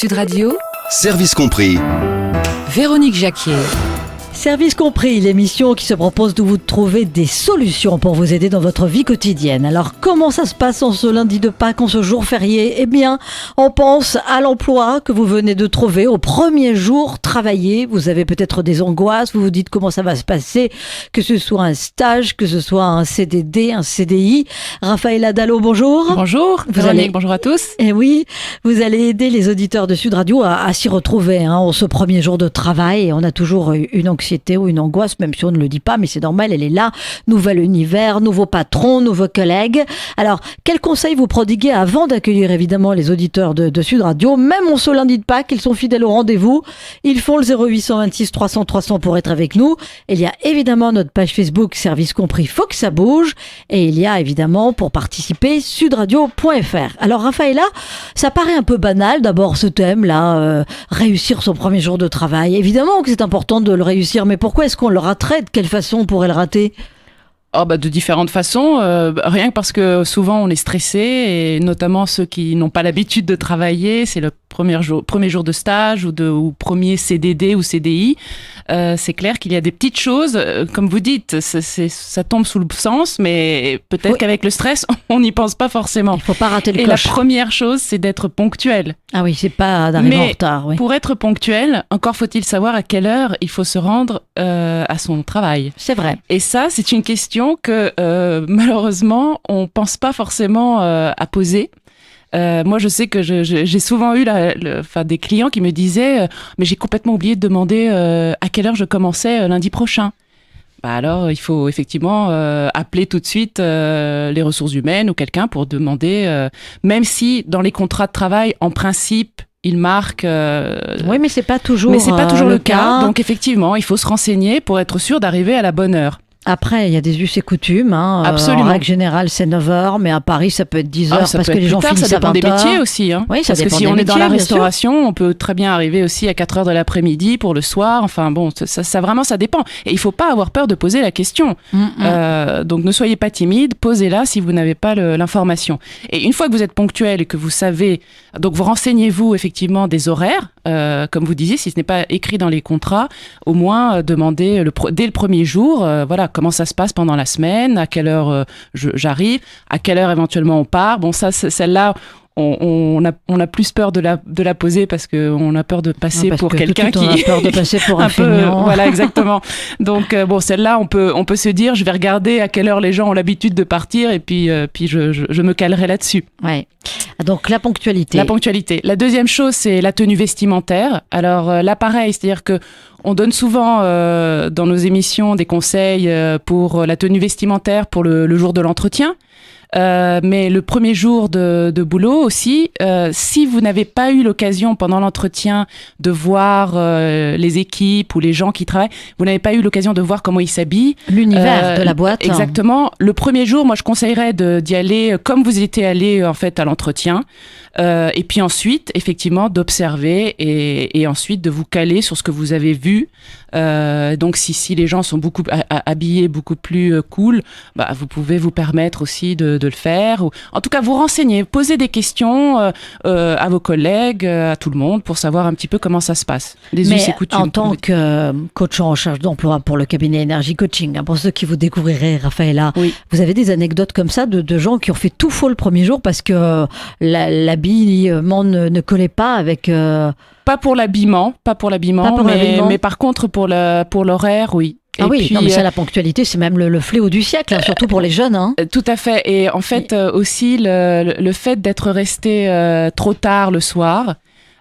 Sud Radio, Service compris. Véronique Jacquier. Service compris, l'émission qui se propose de vous trouver des solutions pour vous aider dans votre vie quotidienne. Alors, comment ça se passe en ce lundi de Pâques, en ce jour férié ? Eh bien, on pense à l'emploi que vous venez de trouver au premier jour travaillé. Vous avez peut-être des angoisses, vous vous dites comment ça va se passer, que ce soit un stage, que ce soit un CDD, un CDI. Raphaël Dallo, bonjour. Bonjour, Véronique, bonjour à tous. Et oui, vous allez aider les auditeurs de Sud Radio à s'y retrouver en ce premier jour de travail. Et on a toujours une anxiété ou une angoisse, même si on ne le dit pas, mais c'est normal, elle est là. Nouvel univers, nouveaux patrons, nouveaux collègues. Alors, quels conseils vous prodiguez avant d'accueillir évidemment les auditeurs de Sud Radio ? Même en ce lundi de Pâques, ils sont fidèles au rendez-vous. Ils font le 0826 300 300 pour être avec nous. Il y a évidemment notre page Facebook Service compris, faut que ça bouge. Et il y a évidemment pour participer sudradio.fr. Alors Raphaëla, ça paraît un peu banal d'abord ce thème-là, réussir son premier jour de travail. Évidemment que c'est important de le réussir, mais pourquoi est-ce qu'on le raterait ? De quelle façon on pourrait le rater ? De différentes façons, rien que parce que souvent on est stressé, et notamment ceux qui n'ont pas l'habitude de travailler, c'est le premier jour de stage ou premier CDD ou CDI. C'est clair qu'il y a des petites choses, comme vous dites, ça tombe sous le sens, mais peut-être qu'avec le stress, on n'y pense pas forcément. Il ne faut pas rater le coche. Et la première chose, c'est d'être ponctuel. Ah oui, c'est pas d'arriver en retard. Oui. Pour être ponctuel, encore faut-il savoir à quelle heure il faut se rendre à son travail. C'est vrai. Et ça, c'est une question que malheureusement, on pense pas forcément à poser. Moi, je sais que j'ai souvent eu des clients qui me disaient mais j'ai complètement oublié de demander à quelle heure je commençais lundi prochain. Alors, il faut effectivement appeler tout de suite les ressources humaines ou quelqu'un pour demander, même si dans les contrats de travail, en principe, il marque. Oui, mais c'est pas toujours. Le cas. Donc effectivement, il faut se renseigner pour être sûr d'arriver à la bonne heure. Après, il y a des us et coutumes. Absolument. En règle générale, c'est 9h, mais à Paris, ça peut être 10h parce que les gens finissent à 20h. Ça dépend des métiers aussi. Oui, ça parce que si on est dans la restauration, on peut très bien arriver aussi à 4h de l'après-midi pour le soir. Enfin bon, ça vraiment, ça dépend. Et il ne faut pas avoir peur de poser la question. Donc ne soyez pas timide, posez-la si vous n'avez pas l'information. Et une fois que vous êtes ponctuel et que vous savez, donc vous renseignez-vous effectivement des horaires, comme vous disiez, si ce n'est pas écrit dans les contrats, au moins demandez dès le premier jour, comment ça se passe pendant la semaine, à quelle heure j'arrive, à quelle heure éventuellement on part. Bon, ça, celle-là, on a plus peur de la poser parce qu'on a peur de passer pour quelqu'un qui... On a peur de passer pour un feignant. Voilà, exactement. Donc, celle-là, on peut se dire, je vais regarder à quelle heure les gens ont l'habitude de partir et puis je me calerai là-dessus. Ouais. Donc, la ponctualité. La ponctualité. La deuxième chose, c'est la tenue vestimentaire. Alors, là, pareil, c'est-à-dire que on donne souvent dans nos émissions des conseils pour la tenue vestimentaire pour le jour de l'entretien. Mais le premier jour de boulot aussi, si vous n'avez pas eu l'occasion pendant l'entretien de voir les équipes ou les gens qui travaillent, vous n'avez pas eu l'occasion de voir comment ils s'habillent. L'univers de la boîte. Exactement. Le premier jour, moi je conseillerais d'y aller comme vous étiez allé en fait à l'entretien. Et puis ensuite, effectivement, d'observer et ensuite de vous caler sur ce que vous avez vu. Donc si les gens sont beaucoup habillés beaucoup plus cool, vous pouvez vous permettre aussi de le faire. Ou, en tout cas, vous renseigner, poser des questions à vos collègues, à tout le monde, pour savoir un petit peu comment ça se passe. Les us et coutumes. En tant que coach en recherche d'emploi pour le cabinet Énergie Coaching, pour ceux qui vous découvriraient, Raphaëla, oui. Vous avez des anecdotes comme ça de gens qui ont fait tout faux le premier jour parce que l'habillement ne collait pas avec... Pas pour l'habillement, mais par contre pour l'horaire, oui. Ah oui, non, mais ça, la ponctualité, c'est même le fléau du siècle, surtout pour les jeunes. Tout à fait. Et en fait, aussi, le fait d'être resté trop tard le soir,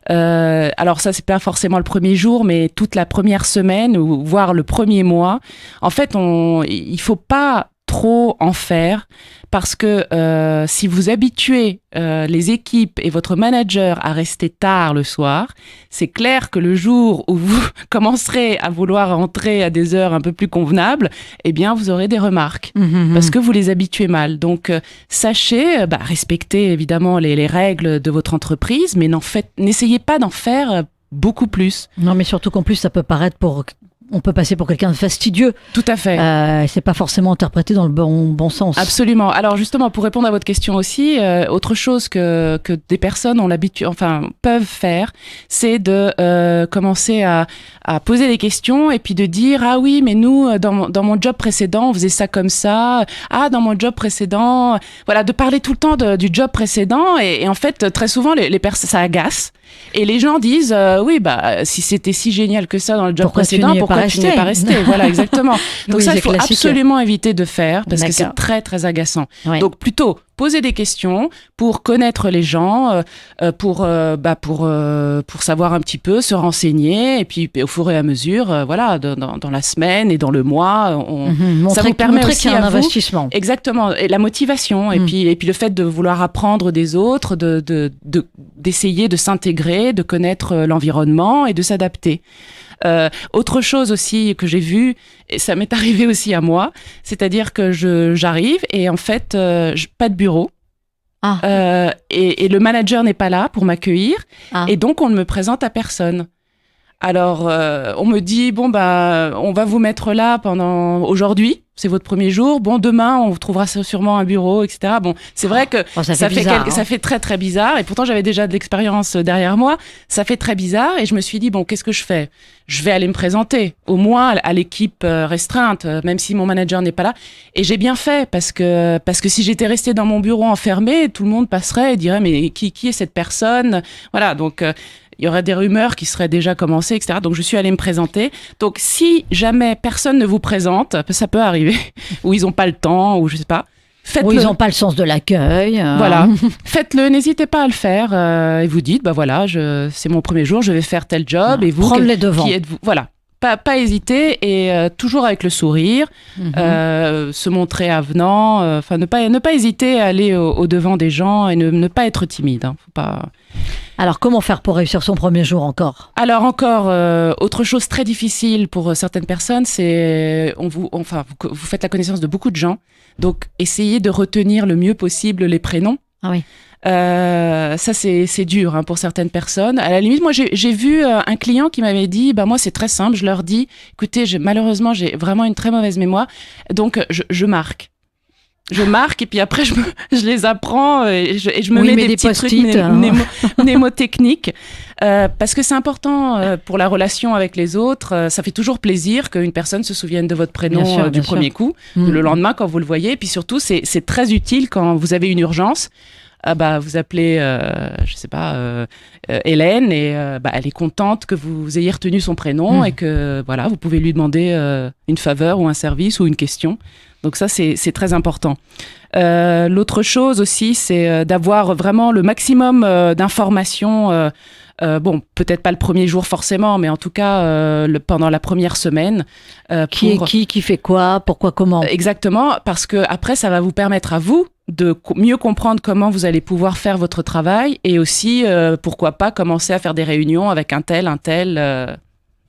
alors ça, c'est pas forcément le premier jour, mais toute la première semaine, ou voire le premier mois, en fait, il faut pas trop en faire parce que si vous habituez les équipes et votre manager à rester tard le soir, c'est clair que le jour où vous commencerez à vouloir rentrer à des heures un peu plus convenables, eh bien vous aurez des remarques parce que vous les habituez mal. Donc sachez respecter évidemment les règles de votre entreprise, mais n'essayez pas d'en faire beaucoup plus. Non, mais surtout qu'en plus ça peut paraître on peut passer pour quelqu'un de fastidieux. Tout à fait. C'est pas forcément interprété dans le bon sens. Absolument. Alors justement, pour répondre à votre question aussi, autre chose que des personnes ont l'habitude, peuvent faire, c'est de commencer à poser des questions et puis de dire ah oui, mais nous dans mon job précédent, on faisait ça comme ça. Ah, dans mon job précédent, voilà, de parler tout le temps du job précédent et en fait très souvent les personnes ça agace. Et les gens disent oui, si c'était si génial que ça dans le job précédent, pourquoi tu n'y es pas resté? Voilà, exactement. Donc ça, il faut absolument éviter de faire parce que c'est très, très agaçant. Ouais. Donc plutôt poser des questions pour connaître les gens, pour savoir un petit peu, se renseigner et puis au fur et à mesure, dans la semaine et dans le mois, ça vous permet aussi un investissement. Exactement, et la motivation et puis le fait de vouloir apprendre des autres, d'essayer de s'intégrer, de connaître l'environnement et de s'adapter. Autre chose aussi que j'ai vu, et ça m'est arrivé aussi à moi, c'est-à-dire que j'arrive et en fait, pas de bureau. Et le manager n'est pas là pour m'accueillir et donc on ne me présente à personne. Alors, on me dit, on va vous mettre là aujourd'hui, c'est votre premier jour. Bon, demain, on vous trouvera sûrement un bureau, etc. Bon, c'est vrai que ça fait très, très bizarre. Et pourtant, j'avais déjà de l'expérience derrière moi. Ça fait très bizarre. Et je me suis dit, qu'est-ce que je fais? Je vais aller me présenter, au moins à l'équipe restreinte, même si mon manager n'est pas là. Et j'ai bien fait, parce que si j'étais restée dans mon bureau enfermée, tout le monde passerait et dirait, mais qui est cette personne? Voilà, donc... il y aurait des rumeurs qui seraient déjà commencées, etc. Donc, je suis allée me présenter. Donc, si jamais personne ne vous présente, ça peut arriver, ou ils n'ont pas le temps, ou je ne sais pas, faites-le. Ou ils n'ont pas le sens de l'accueil. Voilà, faites-le, n'hésitez pas à le faire. Et vous dites, c'est mon premier jour, je vais faire tel job. Et vous, prendre les devants. Qui êtes-vous? Voilà. Pas hésiter et toujours avec le sourire, se montrer avenant, ne pas hésiter à aller au devant des gens et ne pas être timide. Faut pas... Alors, comment faire pour réussir son premier jour encore? Alors encore, autre chose très difficile pour certaines personnes, c'est vous faites la connaissance de beaucoup de gens, donc essayez de retenir le mieux possible les prénoms. Ah oui. Ça c'est dur pour certaines personnes. À la limite, moi j'ai vu un client qui m'avait dit, moi c'est très simple, je leur dis, écoutez, malheureusement j'ai vraiment une très mauvaise mémoire, donc je marque. Je marque et puis après je les apprends et je me mets des petits trucs mnémotechniques parce que c'est important pour la relation avec les autres. Ça fait toujours plaisir qu'une personne se souvienne de votre prénom du premier coup, le lendemain quand vous le voyez. Et puis surtout, c'est très utile quand vous avez une urgence. Vous appelez, Hélène et elle est contente que vous ayez retenu son prénom et que vous pouvez lui demander une faveur ou un service ou une question. Donc ça, c'est très important. L'autre chose aussi, c'est d'avoir vraiment le maximum d'informations. Peut-être pas le premier jour forcément, mais en tout cas pendant la première semaine. Qui fait quoi, pourquoi, comment? Exactement, parce que après, ça va vous permettre à vous de mieux comprendre comment vous allez pouvoir faire votre travail et aussi, pourquoi pas, commencer à faire des réunions avec un tel.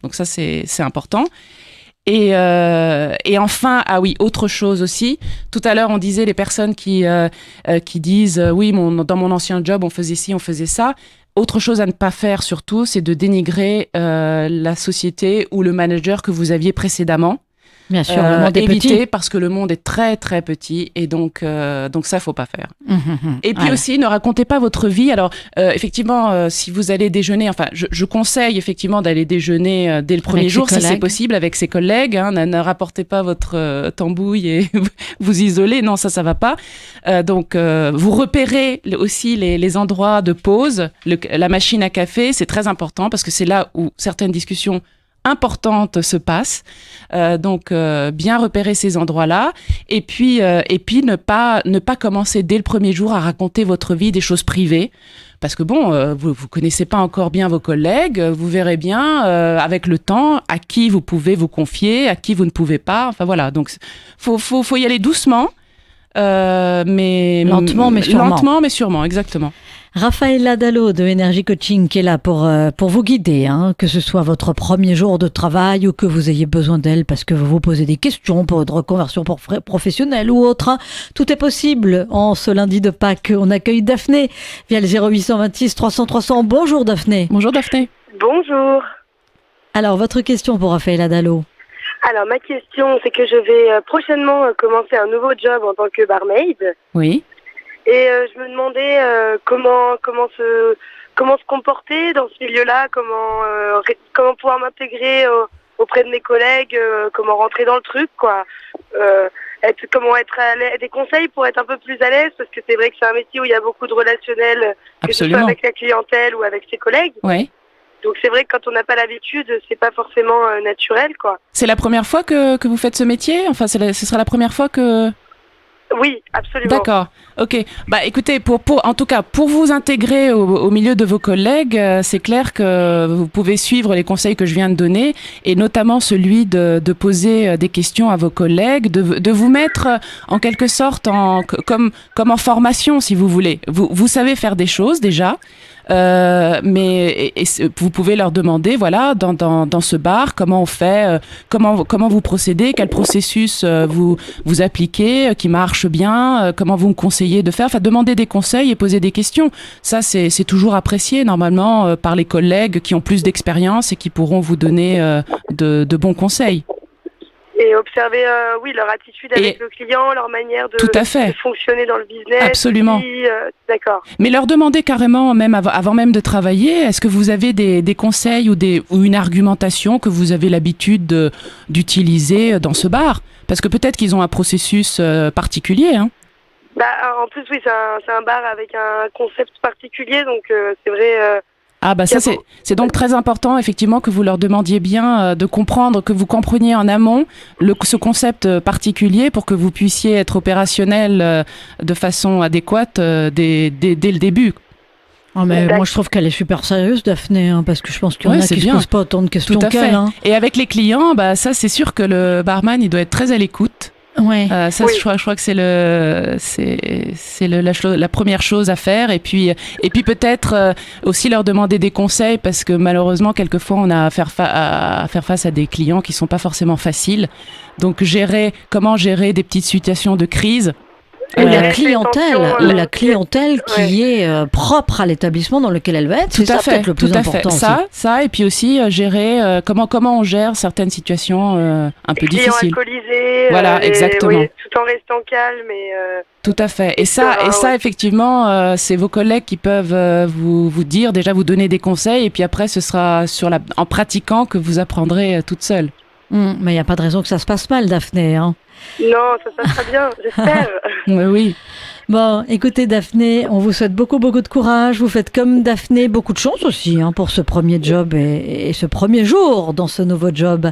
Donc ça, c'est important. Et enfin, autre chose aussi. Tout à l'heure, on disait les personnes qui disent oui, dans mon ancien job, on faisait ci, on faisait ça. Autre chose à ne pas faire surtout, c'est de dénigrer la société ou le manager que vous aviez précédemment. Bien sûr, le monde est petit. Parce que le monde est très très petit et donc ça faut pas faire. Et puis aussi, ne racontez pas votre vie. Alors effectivement, si vous allez déjeuner, je conseille effectivement d'aller déjeuner dès le premier jour si c'est possible avec ses collègues. Ne rapportez pas votre tambouille et vous isolez. Non, ça va pas. Donc vous repérez aussi les endroits de pause, la machine à café, c'est très important parce que c'est là où certaines discussions importante se passe. Donc, bien repérer ces endroits-là. Et puis ne pas commencer dès le premier jour à raconter votre vie, des choses privées. Parce que vous connaissez pas encore bien vos collègues. Vous verrez bien, avec le temps, à qui vous pouvez vous confier, à qui vous ne pouvez pas. Enfin, voilà. Donc, faut y aller doucement. Lentement, mais sûrement, exactement. Raphaëlla Dallo de Energy Coaching qui est là pour vous guider, que ce soit votre premier jour de travail ou que vous ayez besoin d'elle parce que vous vous posez des questions pour votre reconversion professionnelle ou autre. Tout est possible en ce lundi de Pâques. On accueille Daphné via le 0826 300 300. Bonjour Daphné. Bonjour Daphné. Bonjour. Alors, votre question pour Raphaëlla Dallo? Alors, ma question, c'est que je vais prochainement commencer un nouveau job en tant que barmaid. Oui. Et je me demandais comment se comporter dans ce milieu-là, comment pouvoir m'intégrer auprès de mes collègues, comment rentrer dans le truc, quoi. Comment être à l'aise, des conseils pour être un peu plus à l'aise, parce que c'est vrai que c'est un métier où il y a beaucoup de relationnel, que ce soit avec la clientèle ou avec ses collègues. Oui. Donc c'est vrai que quand on n'a pas l'habitude, c'est pas forcément naturel, quoi. C'est la première fois que vous faites ce métier ? Enfin, ce sera la première fois que... Oui, absolument. D'accord. Ok. Bah, écoutez, en tout cas, pour vous intégrer au milieu de vos collègues, c'est clair que vous pouvez suivre les conseils que je viens de donner, et notamment celui de poser des questions à vos collègues, de vous mettre en quelque sorte comme en formation, si vous voulez. Vous savez faire des choses déjà. Mais vous pouvez leur demander, voilà, dans ce bar, comment on fait, comment vous procédez, quel processus vous appliquez, qui marche bien, comment vous me conseillez de faire. Enfin, demander des conseils et poser des questions. Ça, c'est toujours apprécié normalement par les collègues qui ont plus d'expérience et qui pourront vous donner de bons conseils. Et observer, leur attitude avec le client, leur manière de fonctionner dans le business. Absolument. D'accord. Mais leur demander carrément, même avant même de travailler, est-ce que vous avez des conseils ou une argumentation que vous avez l'habitude d'utiliser dans ce bar ? Parce que peut-être qu'ils ont un processus particulier, hein. En plus, oui, c'est un bar avec un concept particulier, donc c'est vrai... ça c'est donc très important effectivement que vous leur demandiez bien de comprendre, que vous compreniez en amont ce concept particulier pour que vous puissiez être opérationnel de façon adéquate dès le début. Mais moi je trouve qu'elle est super sérieuse, Daphné, hein, parce que je pense qu'il y en a qui se posent pas autant de questions qu'elle. Hein. Et avec les clients, ça c'est sûr que le barman il doit être très à l'écoute. Ouais. Je crois que c'est la première chose à faire, et puis peut-être aussi leur demander des conseils, parce que malheureusement quelquefois on a à faire face à des clients qui sont pas forcément faciles. Donc comment gérer des petites situations de crise. La clientèle qui est propre à l'établissement dans lequel elle va être, c'est ça peut-être le plus important. Ça, et puis aussi gérer comment on gère certaines situations un peu difficiles. Alcoolisés, voilà, exactement. Tout en restant calme tout à fait. Et ça, effectivement, c'est vos collègues qui peuvent vous dire, déjà vous donner des conseils, et puis après ce sera en pratiquant que vous apprendrez toute seule. Mais il n'y a pas de raison que ça se passe mal, Daphné, hein. Non, ça sera bien, j'espère. Oui. Bon, écoutez Daphné, on vous souhaite beaucoup de courage. Vous faites comme Daphné, beaucoup de chance aussi pour ce premier job et ce premier jour dans ce nouveau job.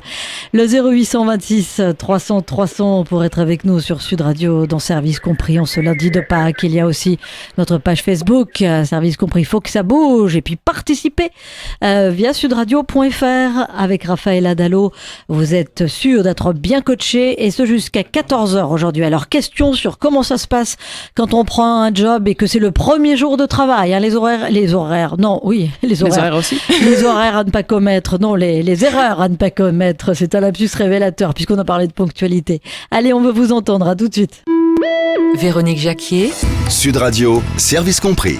Le 0826 300 300 pour être avec nous sur Sud Radio dans Service Compris en ce lundi de Pâques. Il y a aussi notre page Facebook, Service Compris, faut que ça bouge. Et puis participez via sudradio.fr avec Raphaël Adalo. Vous êtes sûr d'être bien coaché, et ce jusqu'à 14h aujourd'hui. Alors, question sur comment ça se passe quand on prend un job et que c'est le premier jour de travail, hein, les horaires aussi. Les horaires à ne pas commettre, non, les erreurs à ne pas commettre, c'est un lapsus révélateur puisqu'on a parlé de ponctualité. Allez, on veut vous entendre, à tout de suite. Véronique Jacquier. Sud Radio, Service Compris.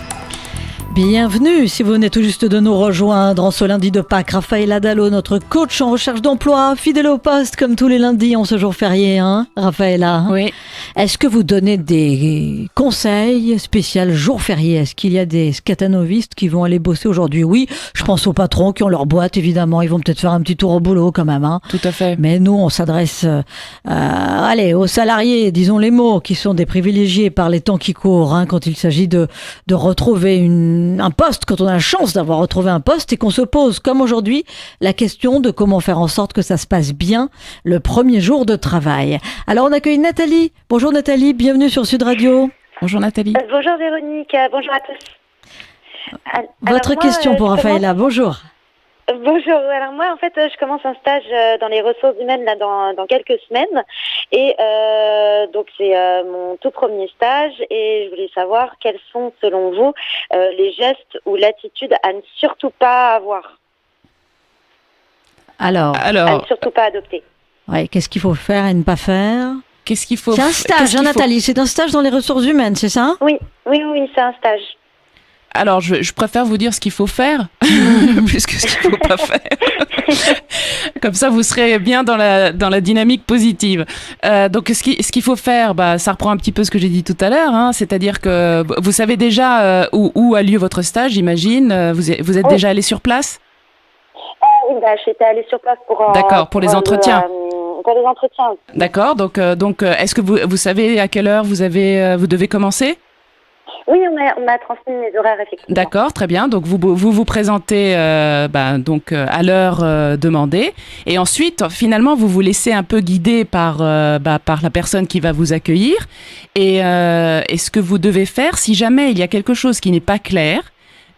Bienvenue si vous venez tout juste de nous rejoindre en ce lundi de Pâques. Raphaël Adalo, notre coach en recherche d'emploi, fidèle au poste comme tous les lundis en ce jour férié, hein, Raphaëla. Oui. Est-ce que vous donnez des conseils spéciaux jour férié ? Est-ce qu'il y a des scatanovistes qui vont aller bosser aujourd'hui ? Oui, je pense aux patrons qui ont leur boîte, évidemment. Ils vont peut-être faire un petit tour au boulot quand même. Hein. Tout à fait. Mais nous, on s'adresse aux salariés, disons les mots, qui sont des privilégiés par les temps qui courent, hein, quand il s'agit de retrouver un poste, quand on a la chance d'avoir retrouvé un poste et qu'on se pose, comme aujourd'hui, la question de comment faire en sorte que ça se passe bien le premier jour de travail. Alors, on accueille Nathalie. Bonjour Nathalie, bienvenue sur Sud Radio. Bonjour Nathalie. Bonjour Véronique, bonjour à tous. Votre question pour Raphaëla, bonjour. Bonjour, alors moi en fait je commence un stage dans les ressources humaines là dans quelques semaines, et donc c'est mon tout premier stage, et je voulais savoir quels sont selon vous les gestes ou l'attitude à ne surtout pas avoir. Alors à ne surtout pas adopter. Ouais, qu'est-ce qu'il faut faire et ne pas faire ? Qu'est-ce qu'il faut C'est un stage, Nathalie, c'est un stage dans les ressources humaines, c'est ça ? Oui, c'est un stage. Alors, je préfère vous dire ce qu'il faut faire plus que ce qu'il faut pas faire. Comme ça, vous serez bien dans la dynamique positive. Donc, ce qu'il faut faire, ça reprend un petit peu ce que j'ai dit tout à l'heure, hein, c'est-à-dire que vous savez déjà où a lieu votre stage, j'imagine. Vous êtes déjà allé sur place? Oui, j'étais allée sur place pour... D'accord, pour les entretiens. Pour les entretiens. D'accord, donc est-ce que vous savez à quelle heure vous devez commencer? Oui, on m'a transmis mes horaires, effectivement. D'accord, très bien. Donc, vous présentez à l'heure demandée. Et ensuite, finalement, vous vous laissez un peu guider par la personne qui va vous accueillir. Et ce que vous devez faire, si jamais il y a quelque chose qui n'est pas clair,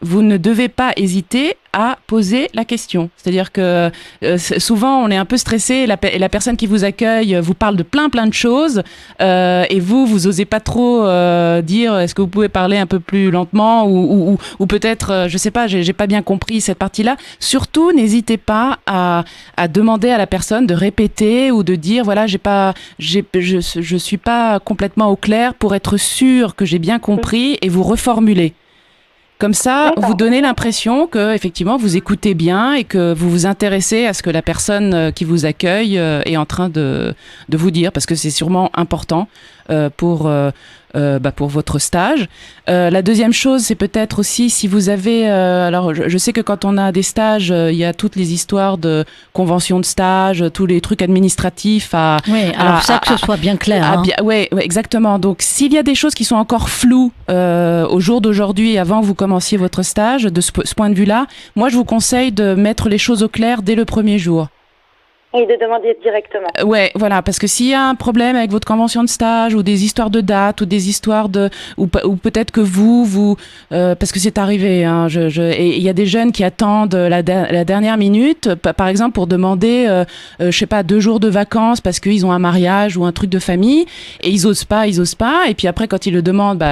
vous ne devez pas hésiter à poser la question. C'est-à-dire que souvent, on est un peu stressé et la personne qui vous accueille vous parle de plein de choses et vous osez pas trop dire est-ce que vous pouvez parler un peu plus lentement ou peut-être, je sais pas, j'ai pas bien compris cette partie-là. Surtout, n'hésitez pas à demander à la personne de répéter ou de dire voilà, je suis pas complètement au clair pour être sûr que j'ai bien compris et vous reformuler. Comme ça, vous donnez l'impression que effectivement vous écoutez bien et que vous vous intéressez à ce que la personne qui vous accueille est en train de vous dire, parce que c'est sûrement important pour votre stage. La deuxième chose, c'est peut-être aussi si vous avez... alors, je sais que quand on a des stages, il y a toutes les histoires de conventions de stage, tous les trucs administratifs à... Oui, alors que ce soit bien clair. Oui, exactement. Donc, s'il y a des choses qui sont encore floues au jour d'aujourd'hui, avant que vous commenciez votre stage, de ce point de vue-là, moi, je vous conseille de mettre les choses au clair dès le premier jour. Et de demander directement. Ouais, voilà, parce que s'il y a un problème avec votre convention de stage ou des histoires de date ou des histoires ou peut-être que vous parce que c'est arrivé, hein, et il y a des jeunes qui attendent la dernière minute, par exemple pour demander, je sais pas, 2 jours de vacances parce qu'ils ont un mariage ou un truc de famille et ils osent pas, et puis après quand ils le demandent,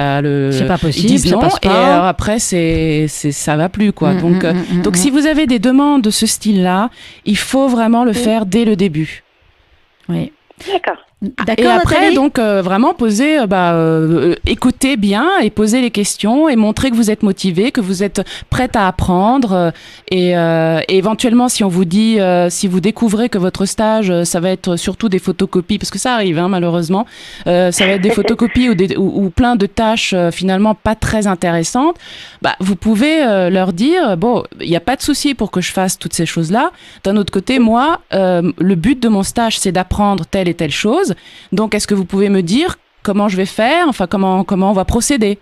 c'est pas possible, ils disent non, ça passe pas. Et alors après ça va plus quoi. Donc si vous avez des demandes de ce style-là, il faut vraiment le faire dès le début. Oui. D'accord. Et après, Nathalie, donc, vraiment poser, écouter bien et poser les questions et montrer que vous êtes motivé, que vous êtes prête à apprendre. Et éventuellement, si on vous dit, si vous découvrez que votre stage, ça va être surtout des photocopies, parce que ça arrive, hein, malheureusement, ça va être des photocopies ou plein de tâches finalement pas très intéressantes, vous pouvez leur dire, bon, il n'y a pas de souci pour que je fasse toutes ces choses-là. D'un autre côté, moi, le but de mon stage, c'est d'apprendre telle et telle chose. Donc, est-ce que vous pouvez me dire comment je vais faire, enfin comment on va procéder?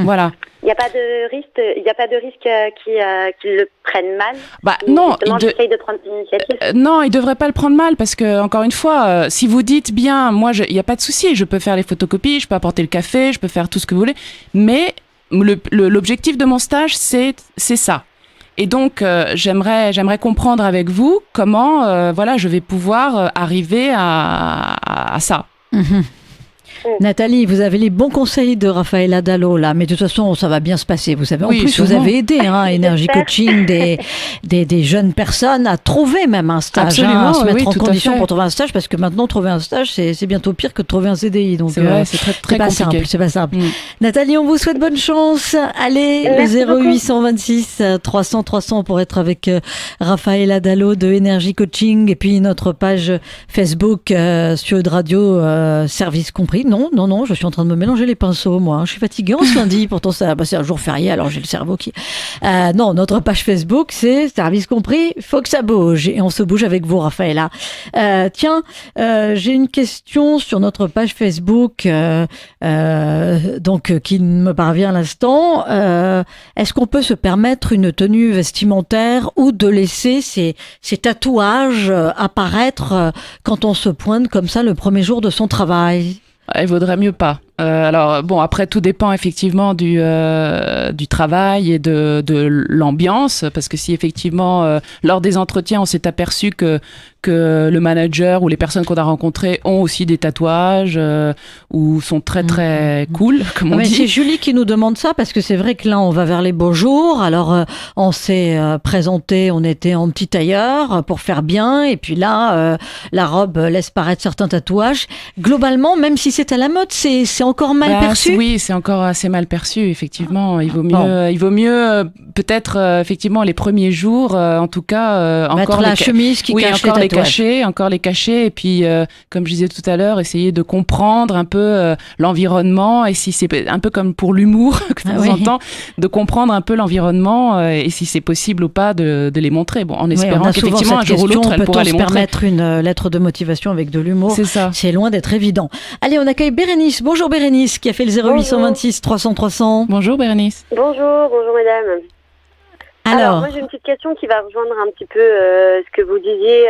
Voilà. Il n'y a pas de risque qu'ils le prennent mal. Non. J'essaye de prendre l'initiative. Non, il devrait pas le prendre mal parce que encore une fois, si vous dites bien, moi, il n'y a pas de souci, je peux faire les photocopies, je peux apporter le café, je peux faire tout ce que vous voulez, mais l'objectif de mon stage, c'est ça. Et donc, j'aimerais comprendre avec vous comment, je vais pouvoir arriver à ça. Nathalie, vous avez les bons conseils de Raffaella Dallo là, mais de toute façon, ça va bien se passer. Vous savez, en plus, sûrement. vous avez aidé Énergie Coaching des jeunes personnes à trouver même un stage, absolument, à se mettre en tout à condition fait. pour trouver un stage, parce que maintenant, trouver un stage, c'est bientôt pire que de trouver un CDI. Donc, c'est vrai, c'est très pas compliqué. simple, c'est pas simple. Nathalie, on vous souhaite bonne chance. Allez, merci le 0826 300 300 pour être avec Raffaella Dallo de Énergie Coaching, et puis notre page Facebook Sud Radio, service compris. Non, je suis en train de me mélanger les pinceaux, moi. Je suis fatiguée en ce lundi, pourtant c'est un jour férié, alors j'ai le cerveau qui... non, notre page Facebook, c'est service compris, faut que ça bouge. Et on se bouge avec vous, Raffaella. Tiens, j'ai une question sur notre page Facebook, qui me parvient à l'instant. Est-ce qu'on peut se permettre une tenue vestimentaire ou de laisser ces tatouages apparaître quand on se pointe comme ça le premier jour de son travail? Il vaudrait mieux pas. Alors bon, après tout dépend effectivement du travail et de l'ambiance, parce que si effectivement lors des entretiens on s'est aperçu que le manager ou les personnes qu'on a rencontrées ont aussi des tatouages ou sont très très cool, comme on dit. C'est Julie qui nous demande ça, parce que c'est vrai que là on va vers les beaux jours, alors on s'est présenté, on était en petit tailleur pour faire bien, et puis là la robe laisse paraître certains tatouages. Globalement, même si c'est à la mode, c'est encore mal perçu. Oui, c'est encore assez mal perçu, effectivement. Il vaut mieux peut-être effectivement les premiers jours, en tout cas, mettre encore la chemise qui cache encore les tatouages. encore les cacher, et puis comme je disais tout à l'heure, essayer de comprendre un peu l'environnement, et si c'est un peu comme pour l'humour que de temps en temps, de comprendre un peu l'environnement et si c'est possible ou pas de les montrer. Bon, en espérant qu'effectivement un jour ou l'autre, elle pourra les montrer. Peut-on se permettre une lettre de motivation avec de l'humour? C'est ça. C'est loin d'être évident. Allez, on accueille Bérénice. Bonjour Bérénice, qui a fait le 0826 300 300. Bonjour Bérénice. Bonjour mesdames. Alors, moi j'ai une petite question qui va rejoindre un petit peu ce que vous disiez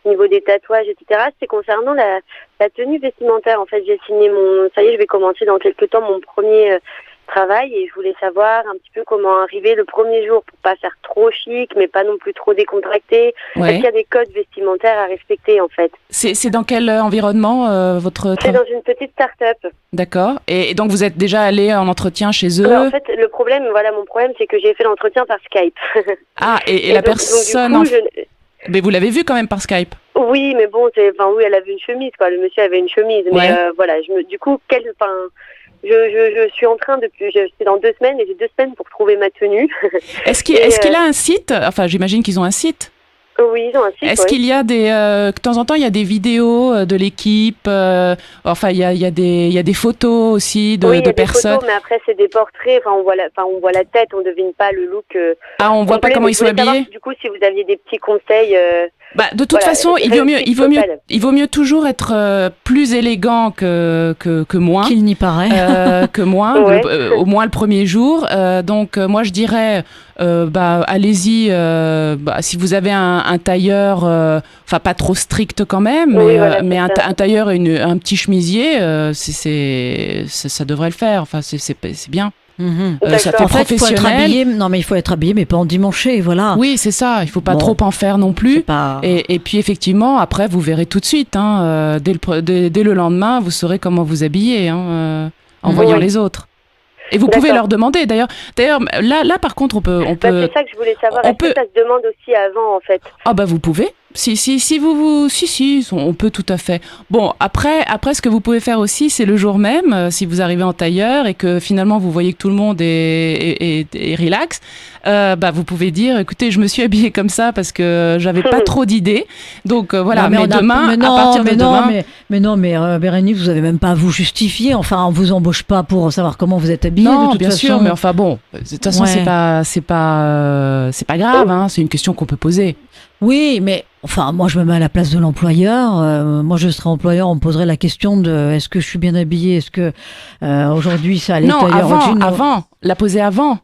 au niveau des tatouages, etc. C'est concernant la tenue vestimentaire. En fait, j'ai signé ça y est, je vais commencer dans quelques temps mon premier travail, et je voulais savoir un petit peu comment arriver le premier jour pour pas faire trop chic, mais pas non plus trop décontracté. Ouais. Est-ce qu'il y a des codes vestimentaires à respecter, en fait? C'est dans quel environnement votre C'est dans une petite start-up. D'accord. Et donc vous êtes déjà allé en entretien chez eux? En fait, mon problème, c'est que j'ai fait l'entretien par Skype. Ah, et la personne... Donc, du coup, Mais vous l'avez vu quand même par Skype? Oui, mais bon, oui, elle avait une chemise, quoi. Le monsieur avait une chemise, mais Ouais. voilà. Je suis en train c'est dans 2 semaines, et j'ai 2 semaines pour trouver ma tenue. Est-ce qu'il a un site? Enfin, j'imagine qu'ils ont un site. Oui, ils ont un site. Est-ce qu'il y a de temps en temps, il y a des vidéos de l'équipe, enfin, il y a des photos aussi de il y a des personnes. photos, mais après, c'est des portraits. Enfin, on voit la tête, on devine pas le look. Ah, on voit pas comment ils sont habillés. Du coup, si vous aviez des petits conseils. De toute façon, il vaut mieux toujours être plus élégant que moins. Qu'il n'y paraît. Que moins, Ouais. au moins le premier jour. Donc moi je dirais, allez-y. Si vous avez un tailleur, enfin pas trop strict quand même, mais, Oui, voilà, mais un tailleur et un petit chemisier, ça devrait le faire. Enfin c'est bien. Ça fait En fait, il faut être professionnel. habillé. Non, mais il faut être habillé, mais pas endimanché, voilà. Oui, c'est ça. Il faut pas Bon. trop en faire non plus. C'est pas... Et puis effectivement, après, vous verrez tout de suite. Dès le lendemain, vous saurez comment vous habiller en voyant Oui. les autres. Et vous pouvez leur demander. D'ailleurs, là, par contre, on peut. C'est ça que je voulais savoir. Est-ce que ça se demande aussi avant, en fait? Ah vous pouvez. Si on peut tout à fait. Bon, après, ce que vous pouvez faire aussi, c'est le jour même, si vous arrivez en tailleur et que finalement vous voyez que tout le monde est relax, vous pouvez dire, écoutez, je me suis habillée comme ça parce que j'avais pas trop d'idées. Donc voilà, mais demain, à partir de demain. Bérénice, vous avez même pas à vous justifier. Enfin, on vous embauche pas pour savoir comment vous êtes habillée. Non, de toute bien façon. sûr, mais enfin bon, de toute façon, Ouais. c'est pas grave, hein, c'est une question qu'on peut poser. Oui, mais enfin, moi, je me mets à la place de l'employeur. Moi, je serais employeur, on me poserait la question de est-ce que je suis bien habillée? Est-ce que aujourd'hui, ça allait Non, avant, la poser avant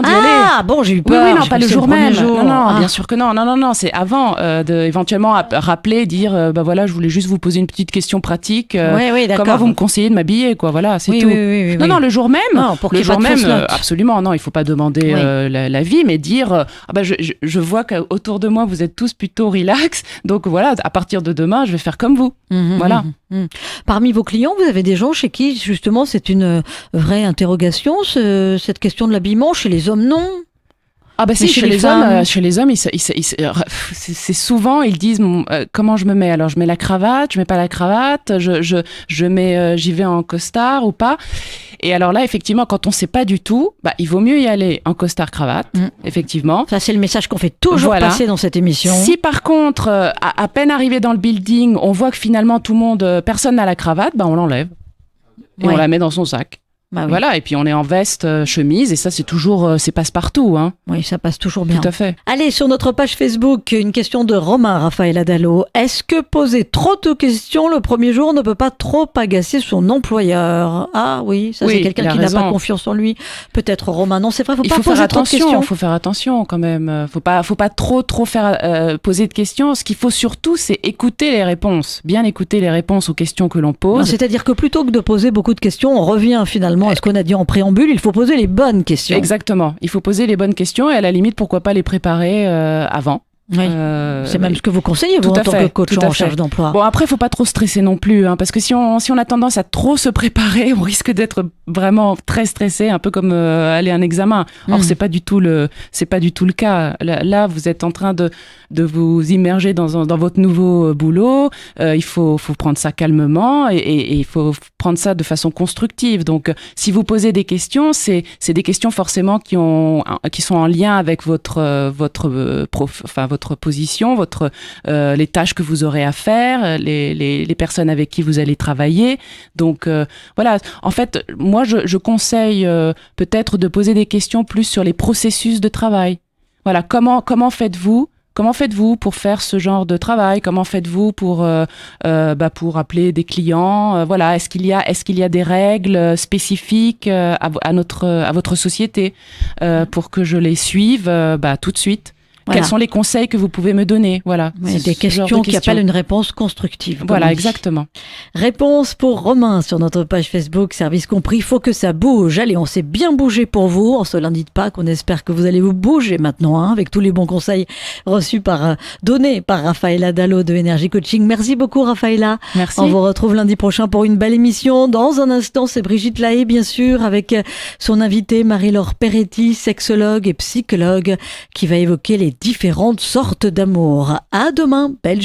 d'y aller. Ah, bon, j'ai eu peur. Oui, non, J'ai pas cru le que jour c'était même. premier jour. Non, bien sûr que non. Non, c'est avant éventuellement rappeler, dire, voilà, je voulais juste vous poser une petite question pratique. Oui, d'accord. Comment vous me conseillez de m'habiller, quoi. Voilà, c'est Oui, tout. oui. Non, le jour même. Non, pour le qu'il y ait jour pas de même, fausse note. absolument. Non, il faut pas demander Oui. l'avis, mais dire, je vois qu'autour de moi vous êtes tous plutôt relax. Donc voilà, à partir de demain, je vais faire comme vous. Voilà. Parmi vos clients, vous avez des gens chez qui, justement, c'est une vraie interrogation, cette question de l'habillement. Chez les hommes, non. Ah Mais si, chez chez les les hommes, c'est souvent ils disent comment je me mets. Alors je mets la cravate, je mets pas la cravate, je mets j'y vais en costard ou pas. Et alors là effectivement quand on sait pas du tout, il vaut mieux y aller en costard cravate, effectivement. Ça, c'est le message qu'on fait toujours passer dans cette émission. Si par contre à peine arrivé dans le building, on voit que finalement tout le monde personne n'a la cravate, on l'enlève et on la met dans son sac. Oui. Voilà, et puis on est en veste, chemise, et ça c'est toujours, c'est passe-partout. Hein. Oui, ça passe toujours bien. Tout à fait. Allez, sur notre page Facebook, une question de Romain Raphaël Adalo. Est-ce que poser trop de questions le premier jour ne peut pas trop agacer son employeur? Ah oui, ça c'est quelqu'un qui n'a pas confiance en lui. Peut-être Romain. Non, c'est vrai, il faut pas poser trop de questions. Il faut faire attention quand même. Faut pas trop faire poser de questions. Ce qu'il faut surtout, c'est écouter les réponses. Bien écouter les réponses aux questions que l'on pose. Non, c'est-à-dire que plutôt que de poser beaucoup de questions, on revient finalement à ce qu'on a dit en préambule, il faut poser les bonnes questions. Exactement. Il faut poser les bonnes questions et à la limite, pourquoi pas les préparer avant. Oui. C'est même ce que vous conseillez, vous, en tant que coach en recherche d'emploi. Bon, après, il ne faut pas trop stresser non plus, parce que si on a tendance à trop se préparer, on risque d'être vraiment très stressé, un peu comme aller à un examen. Or, c'est pas du tout le cas. Là, vous êtes en train de vous immerger dans votre nouveau boulot. Il faut prendre ça calmement et il faut prendre ça de façon constructive. Donc, si vous posez des questions, c'est des questions forcément qui sont en lien avec votre position, les tâches que vous aurez à faire, les personnes avec qui vous allez travailler. Donc voilà, en fait, moi je conseille peut-être de poser des questions plus sur les processus de travail. Voilà, comment faites-vous pour faire ce genre de travail? Comment faites-vous pour appeler des clients? Voilà, est-ce qu'il y a des règles spécifiques à votre société pour que je les suive tout de suite? Voilà. Quels sont les conseils que vous pouvez me donner? Voilà. Oui, des questions qui appellent une réponse constructive. Voilà, exactement. Réponse pour Romain sur notre page Facebook, Service Compris. Il faut que ça bouge. Allez, on s'est bien bougé pour vous en ce lundi de Pâques. On espère que vous allez vous bouger maintenant, avec tous les bons conseils donnés par Raphaëla Dallo de Energy Coaching. Merci beaucoup, Raphaëla. Merci. On vous retrouve lundi prochain pour une belle émission. Dans un instant, c'est Brigitte Lahaye, bien sûr, avec son invitée Marie-Laure Peretti, sexologue et psychologue, qui va évoquer les différentes sortes d'amour. À demain, belle